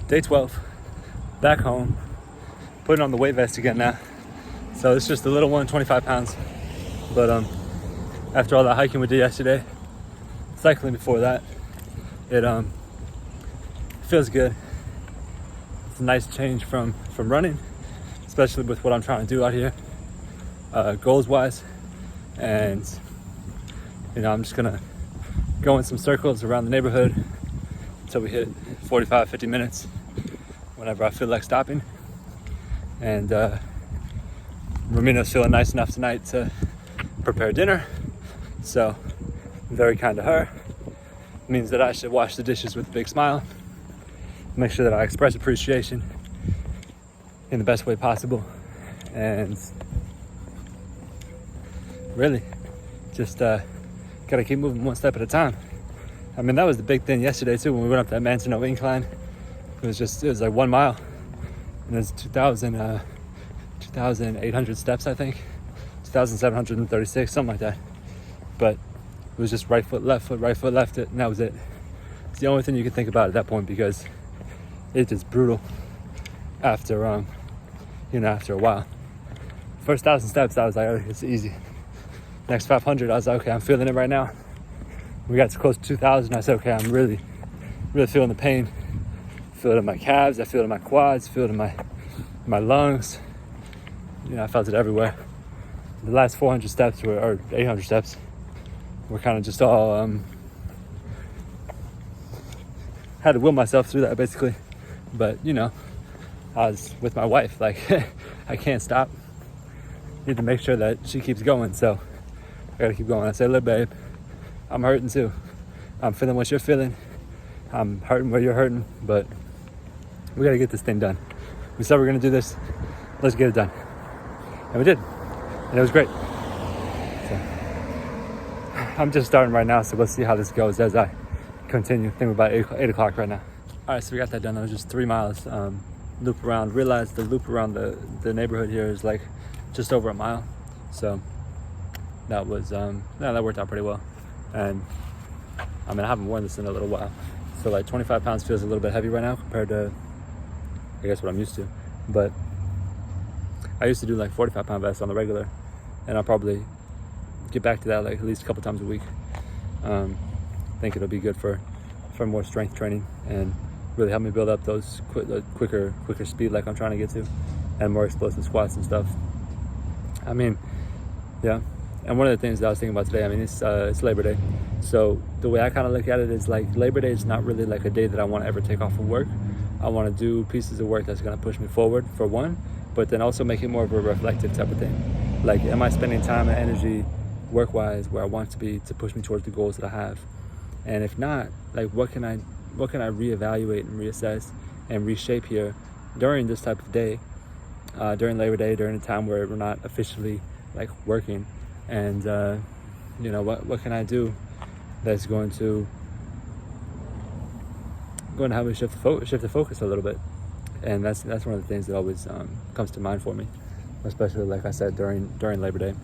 Day 12, back home, putting on the weight vest again now. So it's just a little one, 25 pounds. But after all that hiking we did yesterday, cycling before that, it feels good. It's a nice change from running, especially with what I'm trying to do out here, goals wise. And I'm just gonna go in some circles around the neighborhood until we hit 45, 50 minutes whenever I feel like stopping. And Ramina's feeling nice enough tonight to prepare dinner, so I'm very kind to her. It means that I should wash the dishes with a big smile, make sure that I express appreciation in the best way possible, and really just gotta keep moving one step at a time. I mean, that was the big thing yesterday too when we went up that Manzano incline. It was like 1 mile, and it was 2,800 steps, I think, 2,736, something like that. But it was just right foot, left foot, and that was it. It's the only thing you can think about at that point, because it's just brutal after after a while. First 1,000 steps, I was like, oh, it's easy. Next 500, I was like, okay, I'm feeling it right now. We got to close to 2,000. I said, okay, I'm really feeling the pain. I feel it in my calves, I feel it in my quads, I feel it in my lungs. I felt it everywhere. The last 400 steps or 800 steps were kind of just all, had to will myself through that basically. But, I was with my wife, like, I can't stop. Need to make sure that she keeps going, so I gotta keep going. I say, look, babe, I'm hurting too. I'm feeling what you're feeling. I'm hurting where you're hurting, but we gotta get this thing done. We said we're gonna do this. Let's get it done. And we did. And it was great. So I'm just starting right now, so let's see how this goes as I continue. I think we're about 8 o'clock right now. All right, so we got that done. It was just 3 miles. Loop around. Realized the loop around the neighborhood here is like just over a mile. So that was, that worked out pretty well. And I mean, I haven't worn this in a little while. So like 25 pounds feels a little bit heavy right now compared to, I guess, what I'm used to. But I used to do like 45-pound vests on the regular, and I'll probably get back to that like at least a couple times a week. I think it'll be good for more strength training and really help me build up those quicker speed like I'm trying to get to, and more explosive squats and stuff. I mean, yeah. And one of the things that I was thinking about today, I mean, it's Labor Day. So the way I kind of look at it is like Labor Day is not really like a day that I want to ever take off from work. I want to do pieces of work that's going to push me forward, for one, but then also make it more of a reflective type of thing. Like, am I spending time and energy work-wise where I want to be to push me towards the goals that I have? And if not, like, what can I reevaluate and reassess and reshape here during this type of day, during Labor Day, during a time where we're not officially like working? And what can I do that's going to help me shift the focus a little bit? And that's one of the things that always comes to mind for me, especially, like I said, during Labor Day.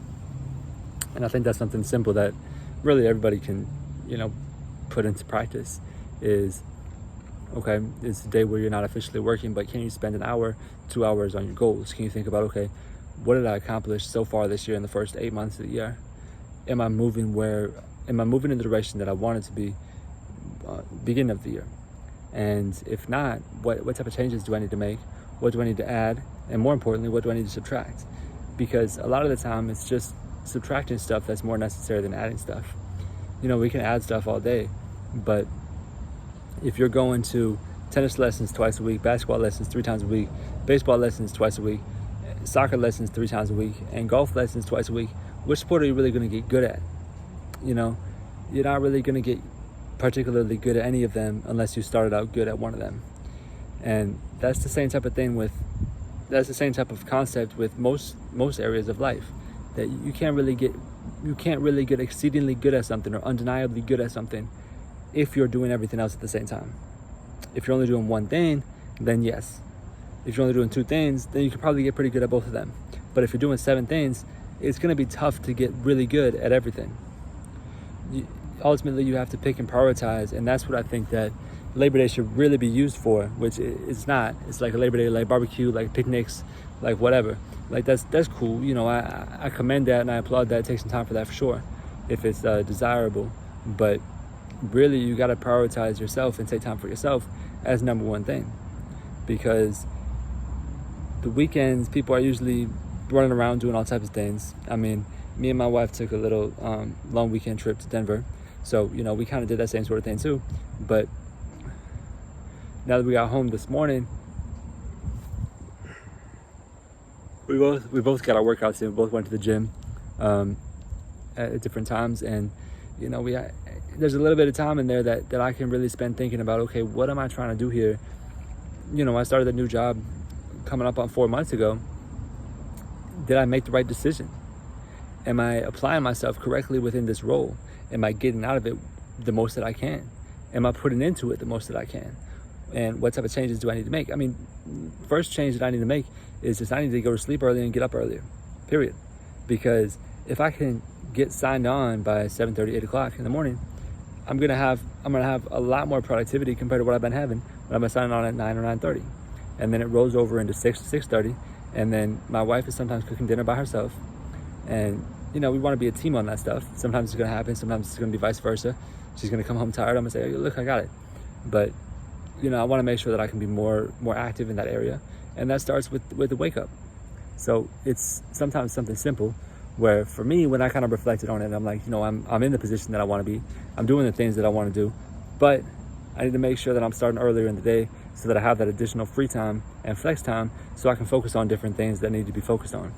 And I think that's something simple that really everybody can put into practice. Is, okay, it's a day where you're not officially working, but can you spend an hour, 2 hours on your goals? Can you think about, okay, what did I accomplish so far this year in the first 8 months of the year? Am I moving in the direction that I wanted to be beginning of the year? And if not, what type of changes do I need to make? What do I need to add? And more importantly, what do I need to subtract? Because a lot of the time it's just subtracting stuff that's more necessary than adding stuff. We can add stuff all day, but if you're going to tennis lessons twice a week, basketball lessons 3 times a week, baseball lessons twice a week, soccer lessons 3 times a week, and golf lessons twice a week, which sport are you really going to get good at? You're not really going to get particularly good at any of them unless you started out good at one of them. And that's the same type of thing that's the same type of concept with most areas of life, that you can't really get exceedingly good at something or undeniably good at something if you're doing everything else at the same time. If you're only doing one thing, then yes. If you're only doing 2 things, then you can probably get pretty good at both of them. But if you're doing 7 things, it's going to be tough to get really good at everything. Ultimately, you have to pick and prioritize, and that's what I think that Labor Day should really be used for, which it's not. It's like a Labor Day, like barbecue, like picnics, like whatever. Like that's cool. You know, I commend that and I applaud that. Take some time for that for sure, if it's desirable. But really, you got to prioritize yourself and take time for yourself as number one thing, because the weekends people are usually running around doing all types of things. I mean, me and my wife took a little long weekend trip to Denver, so you know we kind of did that same sort of thing too. But now that we got home this morning, we both got our workouts in. We both went to the gym at different times, and you know there's a little bit of time in there that I can really spend thinking about, okay, what am I trying to do here? You know, I started a new job coming up on 4 months ago. Did I make the right decision? Am I applying myself correctly within this role? Am I getting out of it the most that I can? Am I putting into it the most that I can? And what type of changes do I need to make? I mean, first change that I need to make is just I need to go to sleep early and get up earlier, period. Because if I can get signed on by 7:30, 8 o'clock in the morning, I'm gonna have a lot more productivity compared to what I've been having when I've been signing on at 9 or 9:30. And then it rolls over into 6 to 6:30. And then my wife is sometimes cooking dinner by herself. And, you know, we want to be a team on that stuff. Sometimes it's going to happen. Sometimes it's going to be vice versa. She's going to come home tired. I'm going to say, hey, look, I got it. But, you know, I want to make sure that I can be more active in that area. And that starts with the wake up. So it's sometimes something simple where for me, when I kind of reflected on it, I'm like, you know, I'm in the position that I want to be. I'm doing the things that I want to do. But I need to make sure that I'm starting earlier in the day so that I have that additional free time and flex time so I can focus on different things that need to be focused on.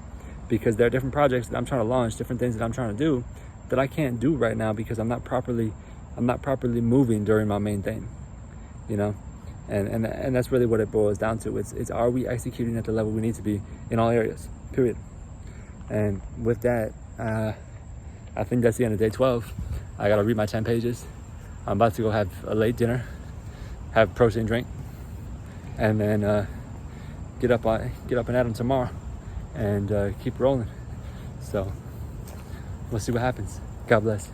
Because there are different projects that I'm trying to launch, different things that I'm trying to do that I can't do right now because I'm not properly moving during my main thing, you know? And that's really what it boils down to. It's are we executing at the level we need to be in all areas, period. And with that, I think that's the end of day 12. I gotta read my 10 pages. I'm about to go have a late dinner, have a protein drink, and then get up and at 'em tomorrow and keep rolling. So we'll see what happens. God bless.